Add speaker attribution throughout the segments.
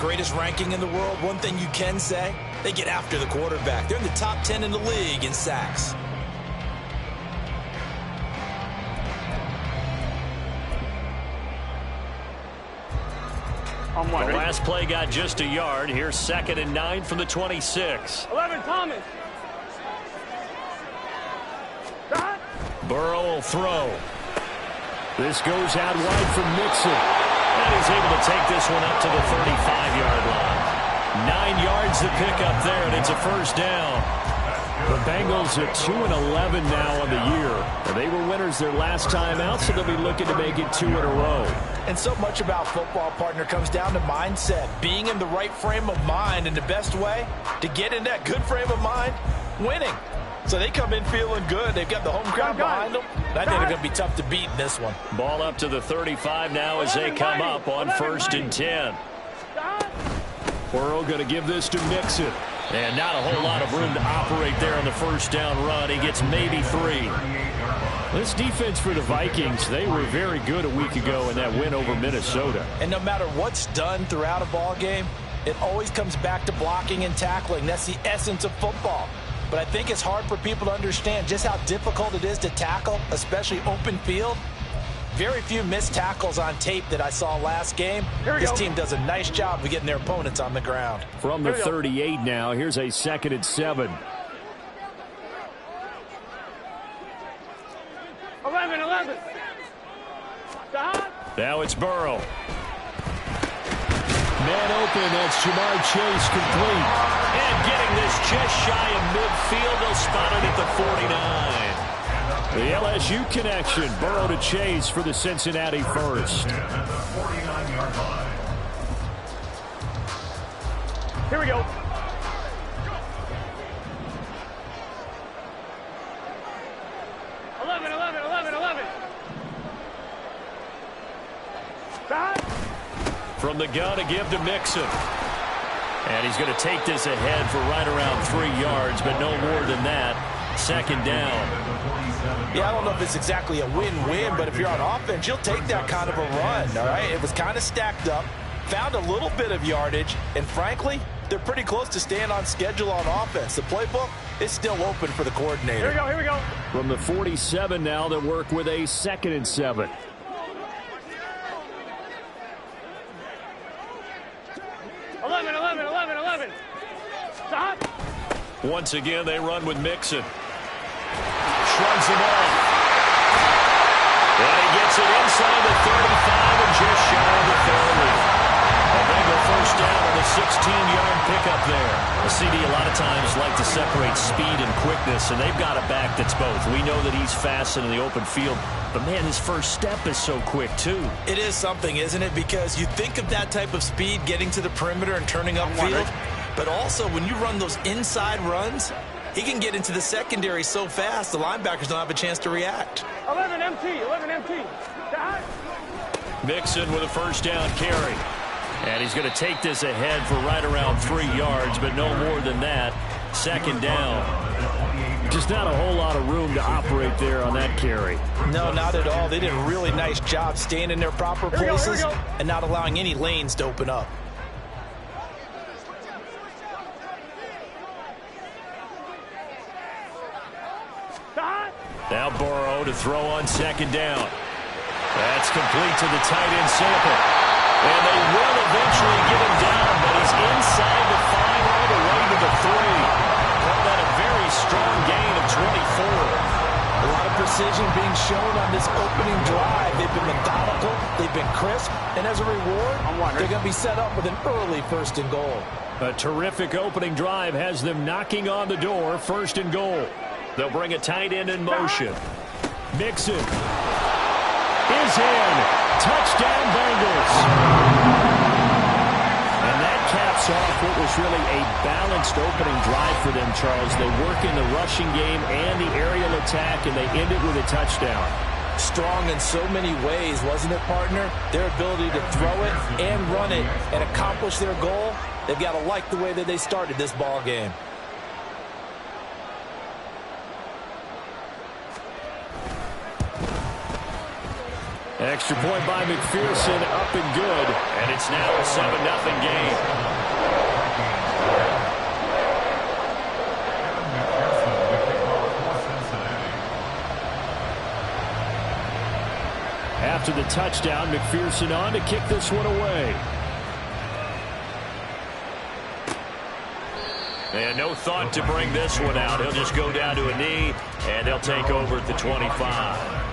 Speaker 1: Greatest ranking in the world, one thing you can say, they get after the quarterback. They're in the top 10 in the league in sacks.
Speaker 2: The
Speaker 3: last play got just a yard. Here's 2nd and 9 from the 26.
Speaker 2: 11, Thomas.
Speaker 3: Burrow will throw. This goes out wide for Mixon. And he's able to take this one up to the 35-yard line. 9 yards to pick up there, and it's a first down. The Bengals are 2-11 now on the year. And they were winners their last time out, so they'll be looking to make it 2 in a row.
Speaker 1: And so much about football, partner, comes down to mindset. Being in the right frame of mind, and the best way to get in that good frame of mind, winning. So they come in feeling good. They've got the home crowd behind them. I think they're going to be tough to beat in this one.
Speaker 3: Ball up to the 35 now as they come up on 1st and 10. Burrow going to give this to Mixon. And not a whole lot of room to operate there on the first down run. He gets maybe 3. This defense for the Vikings, they were very good a week ago in that win over Minnesota.
Speaker 1: And no matter what's done throughout a ball game, it always comes back to blocking and tackling. That's the essence of football. But I think it's hard for people to understand just how difficult it is to tackle, especially open field. Very few missed tackles on tape that I saw last game. This team does a nice job of getting their opponents on the ground.
Speaker 3: From the 38 now, here's a 2nd and 7.
Speaker 2: 11.
Speaker 3: Now it's Burrow. Man open, that's Jamar Chase complete. And getting this just shy of midfield, they'll spot it at the 49. The LSU connection, Burrow to Chase for the Cincinnati first.
Speaker 2: Here we go.
Speaker 3: From the gun to give to Mixon. And he's going to take this ahead for right around 3 yards, but no more than that. 2nd down.
Speaker 1: Yeah, I don't know if it's exactly a win-win, but if you're on offense, you'll take that kind of a run, all right? It was kind of stacked up, found a little bit of yardage, and frankly, they're pretty close to staying on schedule on offense. The playbook is still open for the coordinator.
Speaker 2: Here we go.
Speaker 3: From the 47 now, they'll work with a 2nd and 7.
Speaker 2: 11. Stop.
Speaker 3: Once again, they run with Mixon. Shrugs him off. And he gets it inside the 35 and just shy of the 30. A Bengal first down on a 16-yard pickup there. The CD a lot of times like to separate speed and quickness, and they've got a back that's both. We know that he's fast in the open field, but man, his first step is so quick too.
Speaker 1: It is something, isn't it? Because you think of that type of speed getting to the perimeter and turning upfield, but also when you run those inside runs, he can get into the secondary so fast the linebackers don't have a chance to react.
Speaker 2: 11 MT.
Speaker 3: Mixon with a first down carry. And he's going to take this ahead for right around 3 yards, but no more than that. 2nd down. Just not a whole lot of room to operate there on that carry.
Speaker 1: No, not at all. They did a really nice job staying in their proper places and not allowing any lanes to open up.
Speaker 3: Now Burrow to throw on 2nd down. That's complete to the tight end Sample. And they will eventually get him down, but he's inside the 5 all the way to the 3. Call that a very strong gain of 24.
Speaker 1: A lot of precision being shown on this opening drive. They've been methodical, they've been crisp, and as a reward, they're going to be set up with an early 1st and goal.
Speaker 3: A terrific opening drive has them knocking on the door, 1st and goal. They'll bring a tight end in motion. Mixon is in. Touchdown, Bengals. And that caps off what was really a balanced opening drive for them, Charles. They work in the rushing game and the aerial attack, and they end it with a touchdown.
Speaker 1: Strong in so many ways, wasn't it, partner? Their ability to throw it and run it and accomplish their goal, they've got to like the way that they started this ball game.
Speaker 3: Extra point by McPherson, up and good. And it's now a 7-0 game. After the touchdown, McPherson on to kick this one away. And no thought to bring this one out. He'll just go down to a knee, and they'll take over at the 25.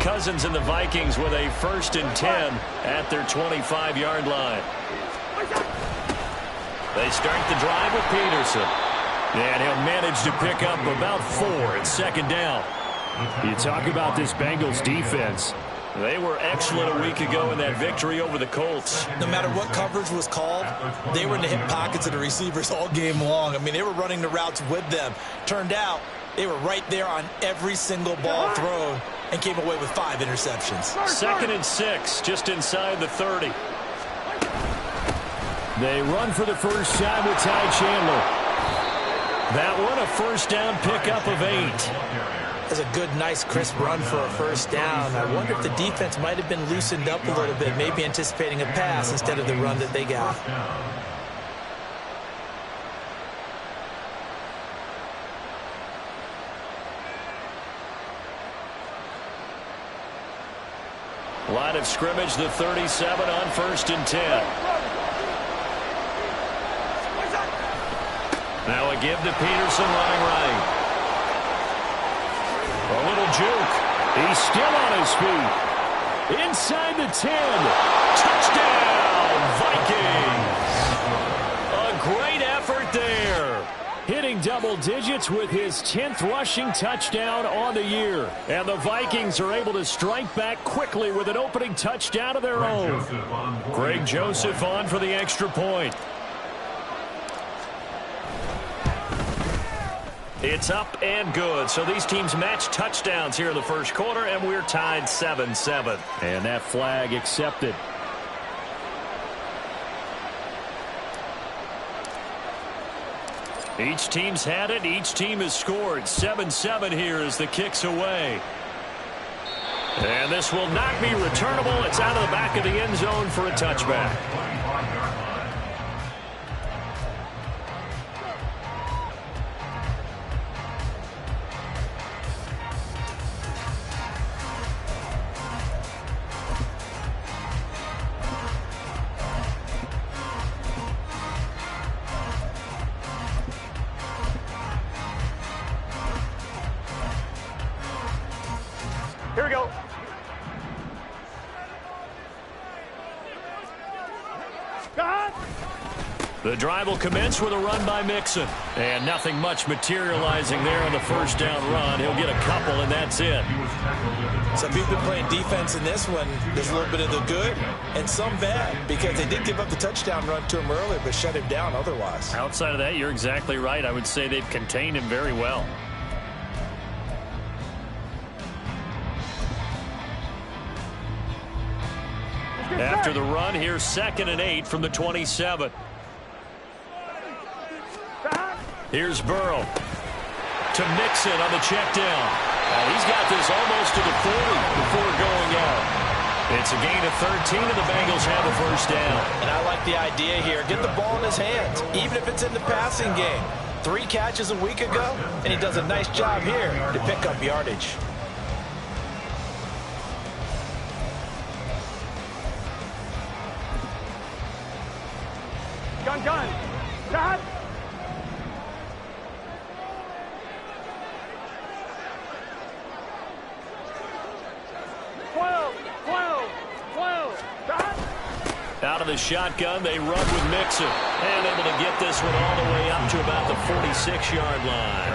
Speaker 3: Cousins and the Vikings with a 1st and 10 at their 25-yard line. They start the drive with Peterson. And he'll manage to pick up about 4 at 2nd down. You talk about this Bengals defense. They were excellent a week ago in that victory over the Colts.
Speaker 1: No matter what coverage was called, they were in the hip pockets of the receivers all game long. I mean, they were running the routes with them. Turned out, they were right there on every single ball thrown and came away with 5 interceptions.
Speaker 3: 2nd and 6, just inside the 30. They run for the first time with Ty Chandler. That one, a 1st down pickup of 8.
Speaker 1: That's a good, nice, crisp run for a 1st down. I wonder if the defense might have been loosened up a little bit, maybe anticipating a pass instead of the run that they got.
Speaker 3: Line of scrimmage, the 37 on 1st and 10. Now a give to Peterson running right. A little juke. He's still on his feet. Inside the 10. Touchdown, Vikings. A great effort there. Hitting double digits with his 10th rushing touchdown on the year. And the Vikings are able to strike back quickly with an opening touchdown of their own. Greg Joseph on for the extra point. It's up and good. So these teams match touchdowns here in the 1st quarter, and we're tied 7-7. And that flag accepted. Each team's had it. Each team has scored. 7-7 here as the kick's away. And this will not be returnable. It's out of the back of the end zone for a touchback.
Speaker 2: Here we go.
Speaker 3: The drive will commence with a run by Mixon. And nothing much materializing there on the 1st down run. He'll get a couple, and that's it.
Speaker 1: Some people playing defense in this one. There's a little bit of the good and some bad because they did give up the touchdown run to him earlier but shut him down otherwise.
Speaker 3: Outside of that, you're exactly right. I would say they've contained him very well. After the run, here's 2nd and 8 from the 27. Here's Burrow to Mixon on the check down. He's got this almost to the 40 before going out. It's a gain of 13, and the Bengals have a 1st down.
Speaker 1: And I like the idea here. Get the ball in his hands, even if it's in the passing game. 3 catches a week ago, and he does a nice job here to pick up yardage.
Speaker 2: Gun. Shot.
Speaker 3: Out of the shotgun, they run with Mixon. And able to get this one all the way up to about the 46-yard line.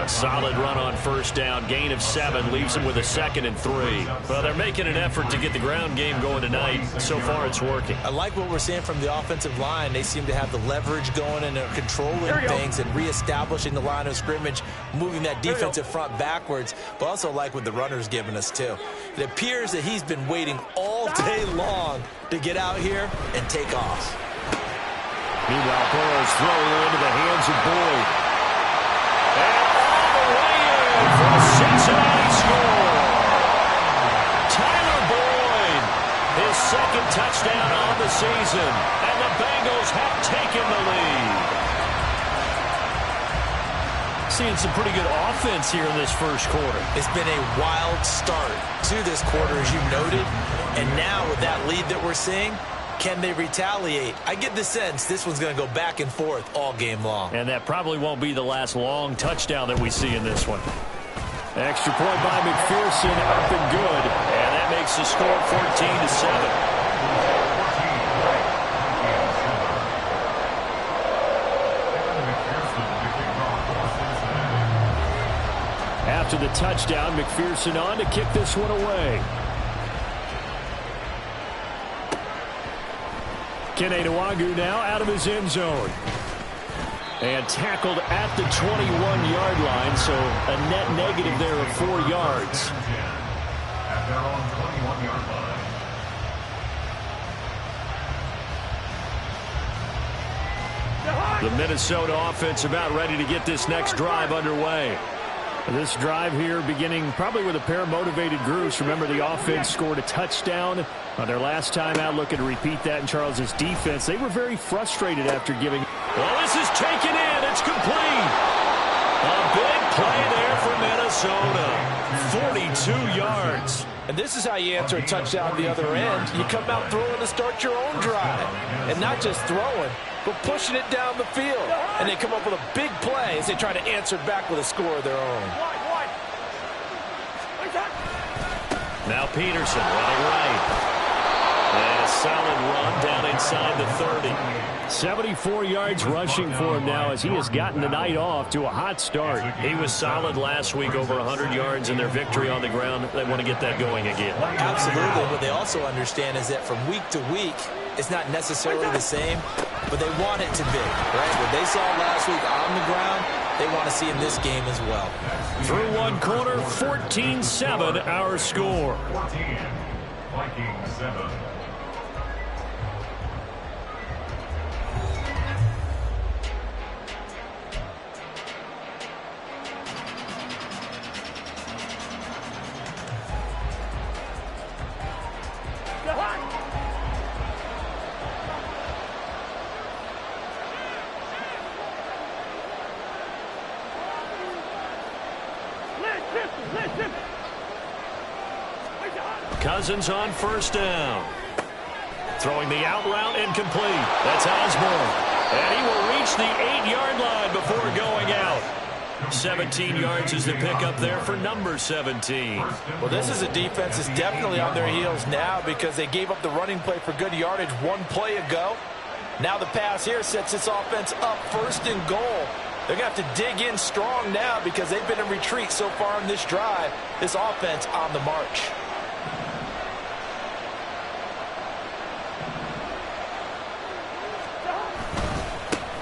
Speaker 3: A solid run on first down. Gain of 7 leaves him with a 2nd and 3. Well, they're making an effort to get the ground game going tonight. So far, it's working.
Speaker 1: I like what we're seeing from the offensive line. They seem to have the leverage going and are controlling things and reestablishing the line of scrimmage, moving that defensive front backwards, but also like what the runner's giving us too. It appears that he's been waiting all day long to get out here and take off.
Speaker 3: Meanwhile, Burrow's throwing into the hands of Boyd. And all the way in for a Cincinnati score. Tyler Boyd, his 2nd touchdown on the season, and the Bengals have taken the lead. Seeing some pretty good offense here in this first quarter.
Speaker 1: It's been a wild start to this quarter, as you noted, and now with that lead that we're seeing, can they retaliate? I get the sense this one's going to go back and forth all game long.
Speaker 3: And that probably won't be the last long touchdown that we see in this one. Extra point by McPherson, up and good. And that makes the score 14-7. After the touchdown, McPherson on to kick this one away. Kene Nwangwu now out of his end zone. And tackled at the 21-yard line, so a net negative there of 4 yards.
Speaker 4: At their own 21-yard line.
Speaker 3: The Minnesota offense about ready to get this next drive underway. This drive here beginning probably with a pair of motivated groups. Remember, the offense scored a touchdown on their last time out, looking to repeat that in Charles's defense. They were very frustrated after giving. Well, this is taken in. It's complete. A big play there for Minnesota. 42 yards.
Speaker 1: And this is how you answer a touchdown the other end. You come out throwing to start your own drive. And not just throwing, but pushing it down the field. And they come up with a big play as they try to answer back with a score of their own.
Speaker 3: Now Peterson running right. And a solid run down inside the 30. 74 yards rushing for him now as he has gotten the night off to a hot start. He was solid last week, over 100 yards in their victory on the ground. They want to get that going again.
Speaker 1: Absolutely. What they also understand is that from week to week, it's not necessarily the same, but they want it to be, right? What they saw last week on the ground, they want to see in this game as well.
Speaker 3: Through one quarter, 14-7 our score.
Speaker 4: 14, Vikings 7.
Speaker 3: Cousins on first down. Throwing the out route incomplete. That's Osborne. And he will reach the 8-yard line before going out. 17 yards is the pickup there for number 17.
Speaker 1: Well, this is a defense that's definitely on their heels now because they gave up the running play for good yardage one play ago. Now the pass here sets this offense up 1st and goal. They're going to have to dig in strong now because they've been in retreat so far in this drive. This offense on the march.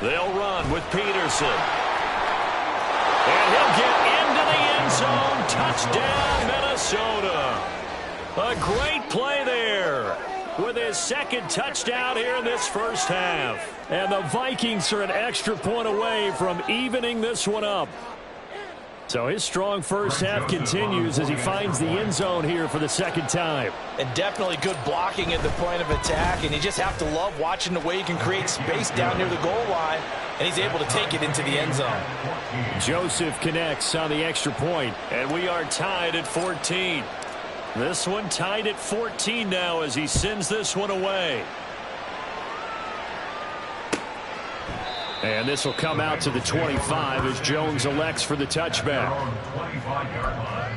Speaker 3: They'll run with Peterson. And he'll get into the end zone. Touchdown, Minnesota. A great play there with his 2nd touchdown here in this first half. And the Vikings are an extra point away from evening this one up. So his strong first half continues as he finds the end zone here for the 2nd time.
Speaker 1: And definitely good blocking at the point of attack. And you just have to love watching the way he can create space down near the goal line. And he's able to take it into the end zone.
Speaker 3: Joseph connects on the extra point. And we are tied at 14. This one tied at 14 now as he sends this one away. And this will come out to the 25 as Jones elects for the touchback.
Speaker 4: 25-yard line.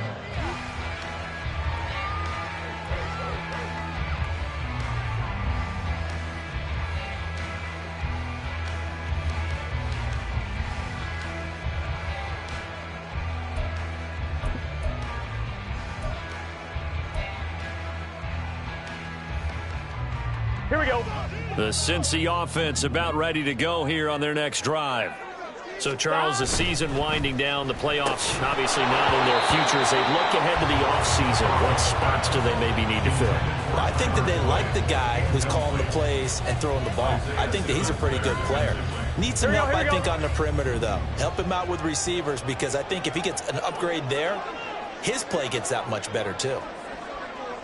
Speaker 2: Here we go.
Speaker 3: The Cincy offense about ready to go here on their next drive. So, Charles, the season winding down, the playoffs obviously not in their future. As they look ahead to the offseason, what spots do they maybe need to fill?
Speaker 1: Well, I think that they like the guy who's calling the plays and throwing the ball. I think that he's a pretty good player. Needs some help, I think, on the perimeter, though. Help him out with receivers, because I think if he gets an upgrade there, his play gets that much better, too.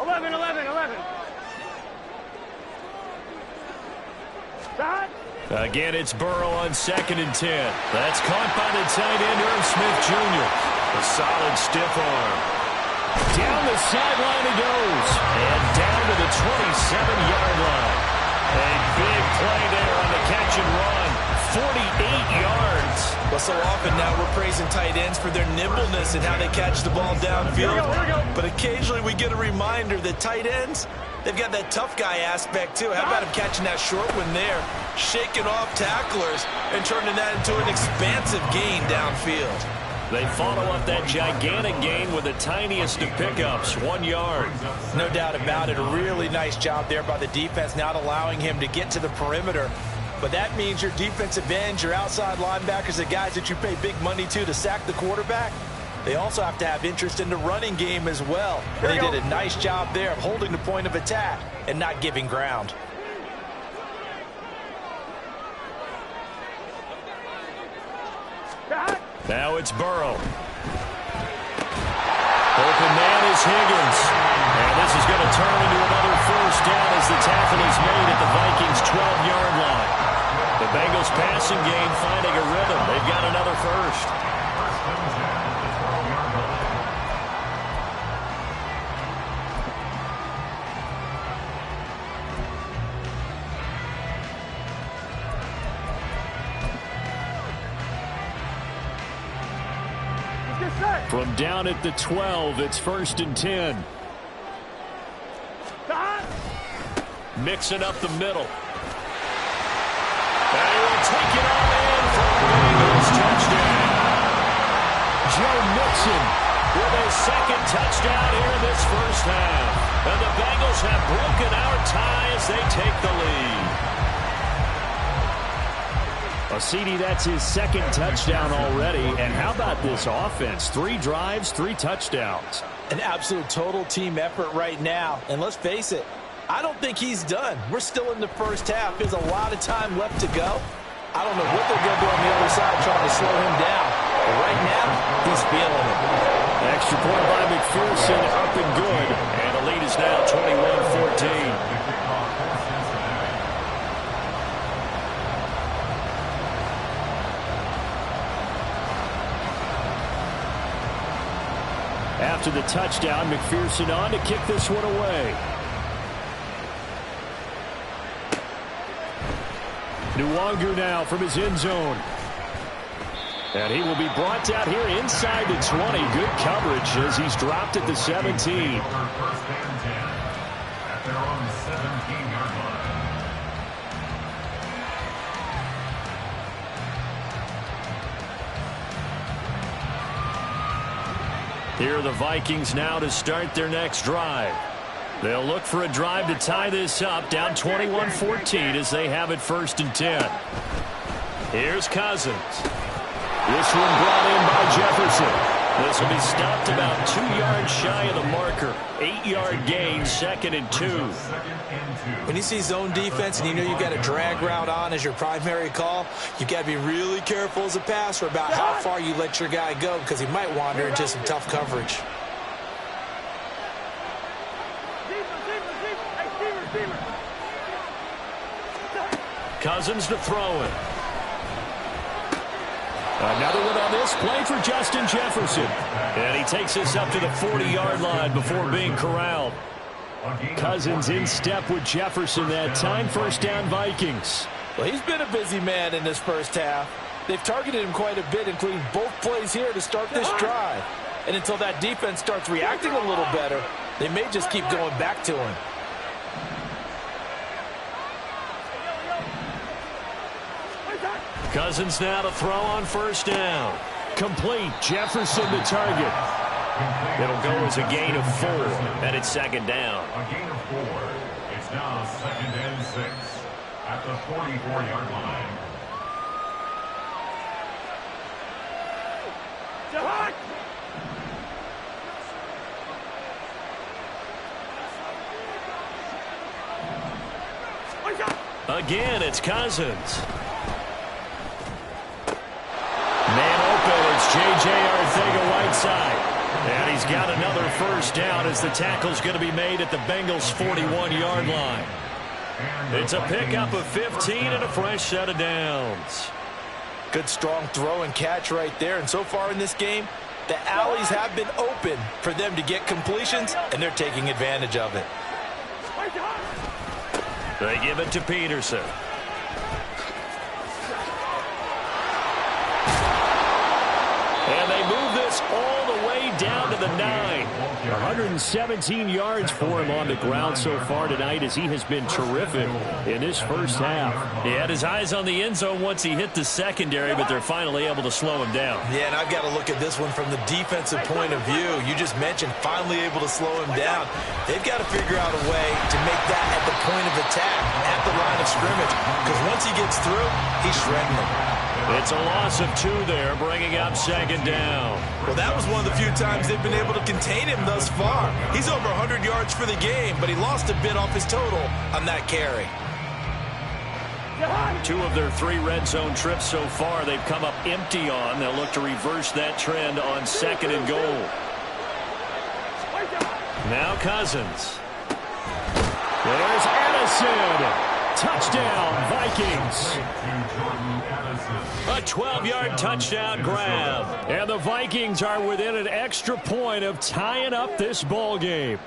Speaker 2: 11, 11, 11. Shot.
Speaker 3: Again, it's Burrow on 2nd and 10. That's caught by the tight end, Irv Smith Jr. A solid stiff arm. Down the sideline he goes. And down to the 27-yard line. A big play there on the catch and run. 48 yards.
Speaker 1: Well, so often now we're praising tight ends for their nimbleness and how they catch the ball downfield.
Speaker 2: Here we go.
Speaker 1: But occasionally we get a reminder that tight ends, they've got that tough guy aspect, too. How about him catching that short one there, shaking off tacklers, and turning that into an expansive gain downfield?
Speaker 3: They follow up that gigantic gain with the tiniest of pickups, 1 yard.
Speaker 1: No doubt about it. A really nice job there by the defense, not allowing him to get to the perimeter. But that means your defensive ends, your outside linebackers, the guys that you pay big money to sack the quarterback, they also have to have interest in the running game as well. They did a nice job there of holding the point of attack and not giving ground.
Speaker 3: Now it's Burrow. Open man is Higgins. And this is going to turn into another first down as the tackle is made at the Vikings' 12-yard line. The Bengals passing game finding a rhythm. They've got another first. From down at the 12, it's 1st and 10. Mixing up the middle. And he will take it all in for the Bengals touchdown. Joe Mixon with a 2nd touchdown here this first half. And the Bengals have broken our tie as they take the lead. Well, CD, that's his 2nd touchdown already. And how about this offense? 3 drives, 3 touchdowns.
Speaker 1: An absolute total team effort right now. And let's face it, I don't think he's done. We're still in the first half. There's a lot of time left to go. I don't know what they're going to do on the other side trying to slow him down. But right now, he's feeling it.
Speaker 3: Extra point by McPherson, up and good. And the lead is now 21-14. After the touchdown, McPherson on to kick this one away. Nwangu now from his end zone. And he will be brought down here inside the 20. Good coverage as he's dropped at the 17.
Speaker 4: First and 10 at their own 17-yard line.
Speaker 3: Here are the Vikings now to start their next drive. They'll look for a drive to tie this up, down 21-14 as they have it 1st and 10. Here's Cousins. This one brought in by Jefferson. This will be stopped about 2 yards shy of the marker. 8-yard gain, 2nd and 2.
Speaker 1: When you see zone defense and you know you've got a drag route on as your primary call, you've got to be really careful as a passer about how far you let your guy go, because he might wander into some tough coverage.
Speaker 3: Cousins to throw it. Another one on this play for Justin Jefferson. And he takes us up to the 40-yard line before being corralled. Cousins in step with Jefferson that time. 1st down Vikings.
Speaker 1: Well, he's been a busy man in this first half. They've targeted him quite a bit, including both plays here to start this drive. And until that defense starts reacting a little better, they may just keep going back to him.
Speaker 3: Cousins now to throw on 1st down. Complete. Jefferson the target. It'll go as a gain of 4, and it's 2nd down.
Speaker 4: A gain of 4. It's now 2nd and 6 at the 44-yard line.
Speaker 3: Again, it's Cousins. Man open, it's J.J. Arcega-Whiteside. And he's got another first down as the tackle's going to be made at the Bengals' 41-yard line. It's a pickup of 15 and a fresh set of downs.
Speaker 1: Good strong throw and catch right there. And so far in this game, the alleys have been open for them to get completions, and they're taking advantage of it.
Speaker 3: They give it to Peterson. And they move this all the way down to the 9. 117 yards for him on the ground so far tonight as he has been terrific in this first half. He had his eyes on the end zone once he hit the secondary, but they're finally able to slow him down.
Speaker 1: Yeah, and I've got to look at this one from the defensive point of view. You just mentioned finally able to slow him down. They've got to figure out a way to make that at the point of attack, at the line of scrimmage, because once he gets through, he's shredding them.
Speaker 3: It's a loss of 2 there, bringing up 2nd down.
Speaker 1: Well, that was one of the few times they've been able to contain him thus far. He's over 100 yards for the game, but he lost a bit off his total on that carry.
Speaker 3: 2 of their 3 red zone trips so far they've come up empty on. They'll look to reverse that trend on 2nd and goal. Now Cousins. There's Addison. Touchdown, Vikings. A 12-yard touchdown grab. And the Vikings are within an extra point of tying up this ball game.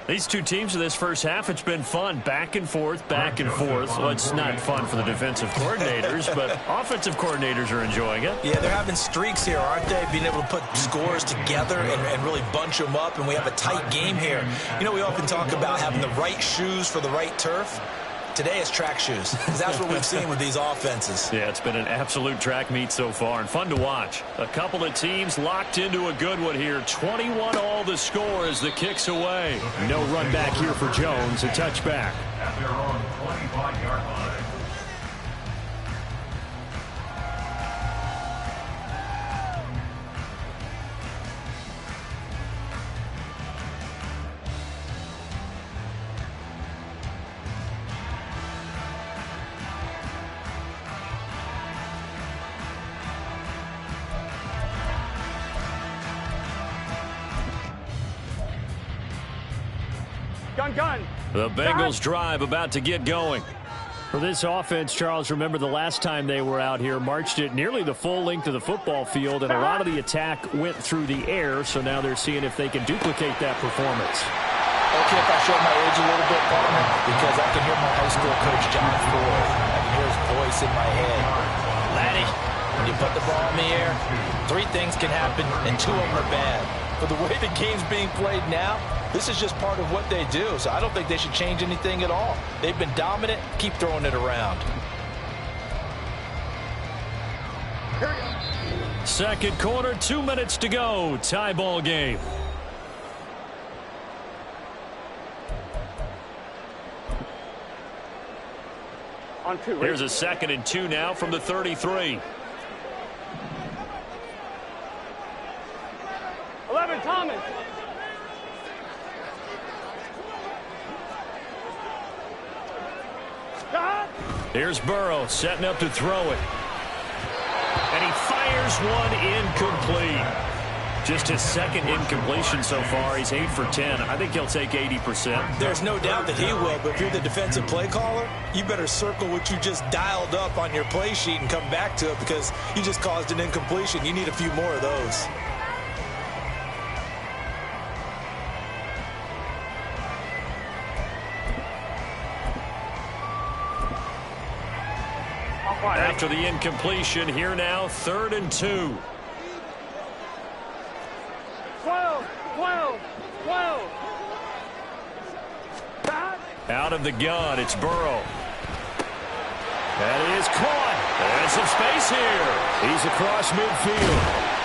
Speaker 3: These two teams in this first half, it's been fun. Back and forth, back and forth. Well, it's not fun for the defensive coordinators, but offensive coordinators are enjoying it.
Speaker 1: Yeah, they're having streaks here, aren't they? Being able to put scores together and really bunch them up, and we have a tight game here. You know, we often talk about having the right shoes for the right turf. Today is track shoes, because that's what we've seen with these offenses.
Speaker 3: Yeah, it's been an absolute track meet so far, and fun to watch. A couple of teams locked into a good one here. 21 all the score as the kick's away. No run back here for Jones, a touchback.
Speaker 4: At their own 25-yard line.
Speaker 2: Gun.
Speaker 3: The Bengals drive about to get going. For this offense, Charles, remember the last time they were out here, marched it nearly the full length of the football field, and a lot of the attack went through the air, so now they're seeing if they can duplicate that performance.
Speaker 1: Okay, if I show my age a little bit, partner, because I can hear my high school coach, John Ford. I can hear his voice in my head. Laddie, when you put the ball in the air, 3 things can happen, and 2 of them are bad. But the way the game's being played now, this is just part of what they do, so I don't think they should change anything at all. They've been dominant. Keep throwing it around.
Speaker 3: Second quarter, 2 minutes to go. Tie ball game.
Speaker 2: On 2.
Speaker 3: Here's a 2nd and 2 now from the 33.
Speaker 2: 11, Thomas.
Speaker 3: Here's Burrow setting up to throw it. And he fires one incomplete. Just his 2nd incompletion so far. He's 8 for 10. I think he'll take 80%.
Speaker 1: There's no doubt that he will, but if you're the defensive play caller, you better circle what you just dialed up on your play sheet and come back to it, because you just caused an incompletion. You need a few more of those.
Speaker 3: After the incompletion, here now, 3rd and 2.
Speaker 2: 12.
Speaker 3: Out of the gun, it's Burrow. That is caught. There's some space here. He's across midfield.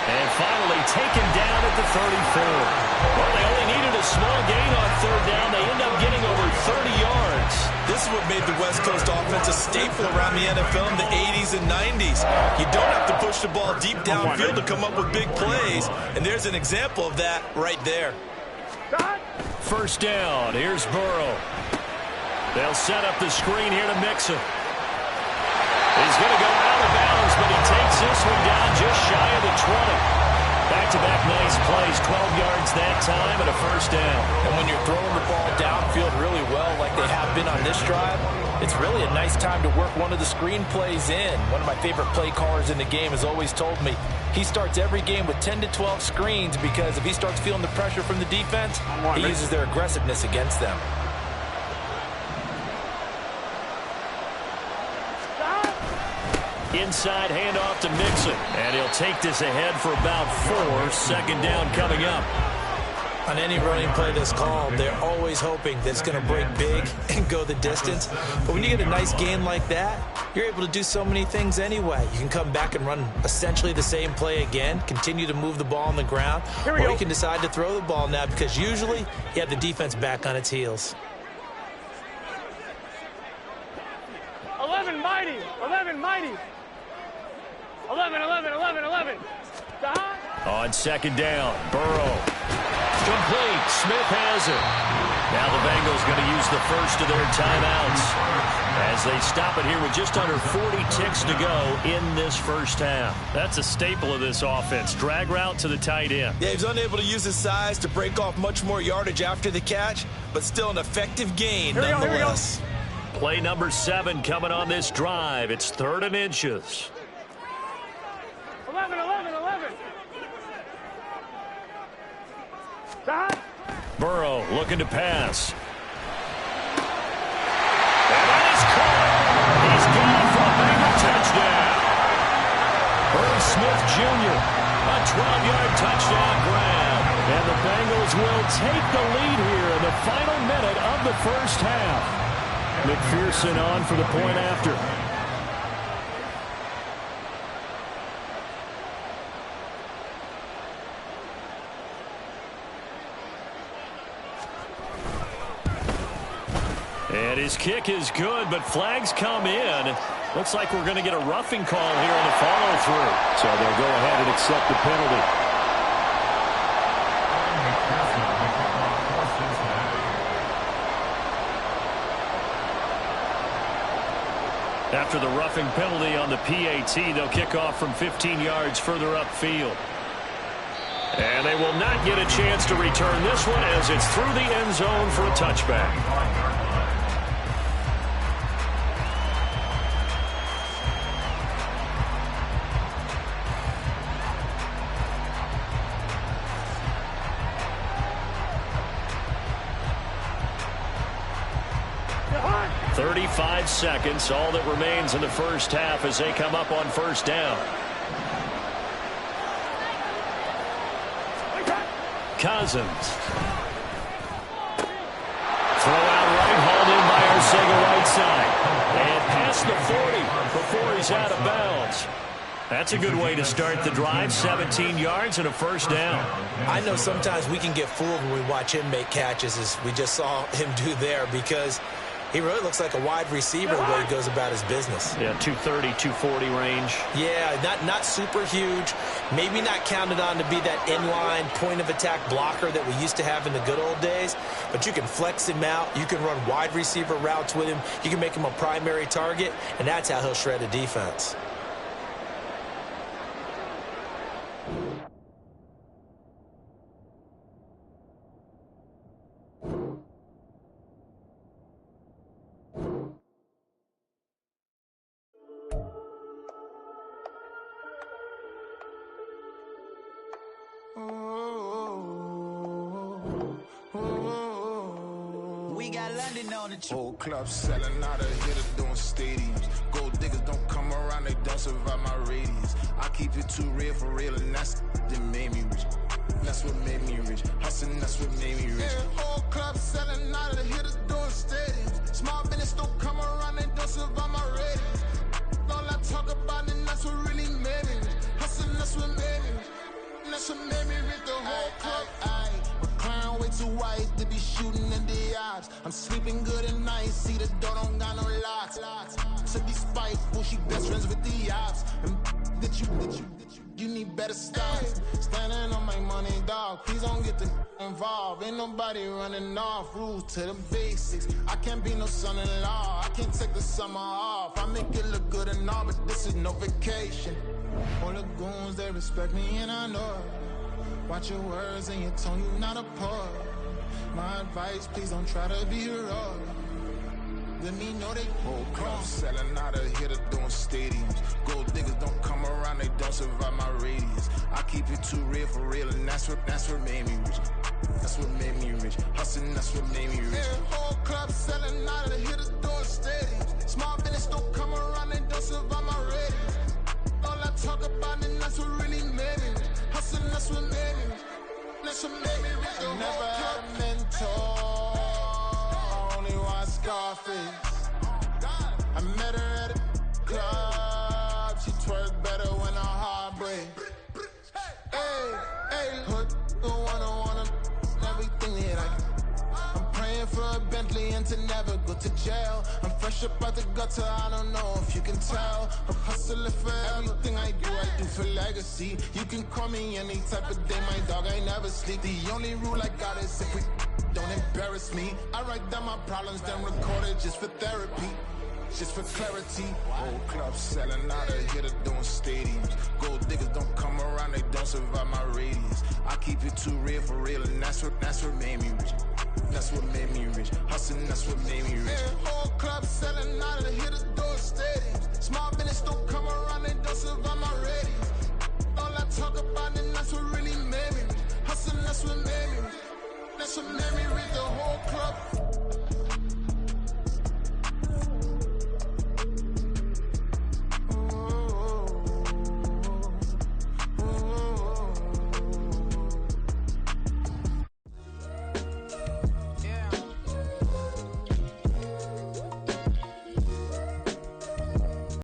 Speaker 3: And finally taken down at the 34. Well, they only needed a small gain on third down. They end up getting over 30 yards.
Speaker 1: This is what made the West Coast offense a staple around the NFL in the 80s and 90s. You don't have to push the ball deep downfield to come up with big plays, and there's an example of that right there.
Speaker 3: First down. Here's Burrow. They'll set up the screen here to Mixon. He's going to go out of bounds, but he takes this one down just shy of the 20. Back-to-back nice plays, 12 yards that time, and a first down.
Speaker 1: And when you're throwing the ball downfield really well like they have been on this drive, it's really a nice time to work one of the screen plays in. One of my favorite play callers in the game has always told me he starts every game with 10 to 12 screens because if he starts feeling the pressure from the defense, he uses their aggressiveness against them.
Speaker 3: Inside handoff to Mixon. And he'll take this ahead for about 4. Second down coming up.
Speaker 1: On any running play that's called, they're always hoping that it's going to break big and go the distance. But when you get a nice gain like that, you're able to do so many things anyway. You can come back and run essentially the same play again, continue to move the ball on the ground, or you can decide to throw the ball now because usually you have the defense back on its heels.
Speaker 2: 11 mighty. 11 mighty. 11.
Speaker 3: On second down, Burrow. Complete. Smith has it. Now the Bengals going to use the first of their timeouts as they stop it here with just under 40 ticks to go in this first half. That's a staple of this offense. Drag route to the tight end.
Speaker 1: Yeah, he's unable to use his size to break off much more yardage after the catch, but still an effective gain nonetheless.
Speaker 3: Play number 7 coming on this drive. It's 3rd and inches.
Speaker 2: 11.
Speaker 3: Burrow looking to pass. And that is caught. He's gone for a Bengal touchdown. Irv Smith Jr., a 12-yard touchdown grab. And the Bengals will take the lead here in the final minute of the first half. McPherson on for the point after. And his kick is good, but flags come in. Looks like we're going to get a roughing call here on the follow-through. So they'll go ahead and accept the penalty. After the roughing penalty on the PAT, they'll kick off from 15 yards further upfield. And they will not get a chance to return this one as it's through the end zone for a touchback. Seconds, all that remains in the first half as they come up on first down. Cousins. Throw out right, hauled in by Arcega right side. And past the 40 before he's out of bounds. That's a good way to start the drive. 17 yards and a first down.
Speaker 1: I know sometimes we can get fooled when we watch him make catches, as we just saw him do there, because he really looks like a wide receiver the way he goes about his business.
Speaker 3: Yeah, 230, 240 range.
Speaker 1: Yeah, not super huge. Maybe not counted on to be that inline point-of-attack blocker that we used to have in the good old days. But you can flex him out. You can run wide receiver routes with him. You can make him a primary target, and that's how he'll shred a defense.
Speaker 5: Whole club selling out of hitters doing stadiums. Gold diggers don't come around, they don't survive my radius. I keep it too real for real, and that's that made me rich. That's what made me rich. Hustling, that's what made me rich. Yeah, whole club selling out of the hitters doing stadiums. Small business don't come around, they don't survive my radius. All I talk about, and that's what really made me rich. Hustling, that's what made me rich. too white to be shooting in the eyes. I'm sleeping good at night, see the door don't got no locks. To be spiteful, she best friends with the ops. And you need better stop. Standing on my money, dog. Please don't get the involved. Ain't nobody running off. Rules to the basics. I can't be no son-in-law. I can't take the summer off. I make it look good and all, but this is no vacation. All the goons, they respect me and I know it. Watch your words and your tone, you not a poet. My advice, please don't try to be heroic. Let me know they whole club selling out of here to doing stadiums. Gold diggers don't come around, they don't survive my radius. I keep it too real for real, and that's what made me rich. That's what made me rich. Hustling, that's what made me rich. Yeah, whole club selling out of here to doing stadiums. Small business don't come around, they don't survive my radius. All I talk about, and that's what really made me rich. Hustling, that's what made me rich. That's what made me rich. I never had a mentor. Scarface. I met her at a club. She twerk better when her heart breaks. Hey, hood, wanna everything that I'm praying for a Bentley and to never go to jail. I'm fresh up out the gutter, I don't know if you can tell. I'm hustling for everything I do for legacy. You can call me any type of day, my dog, I never sleep. The only rule I got is if we don't embarrass me. I write down my problems, then record it just for therapy, just for clarity. Whole club selling out of here to doing stadiums. Gold diggers don't come around, they don't survive my radius. I keep it too real for real, and that's what made me rich. That's what made me rich. Hustling, that's what made me rich. Yeah, whole club selling out of here to doing stadiums. Small business don't come around, they don't survive my radius. All I talk about, and that's what really made me rich. Hustling, that's what made me rich. That's what made me read the whole club.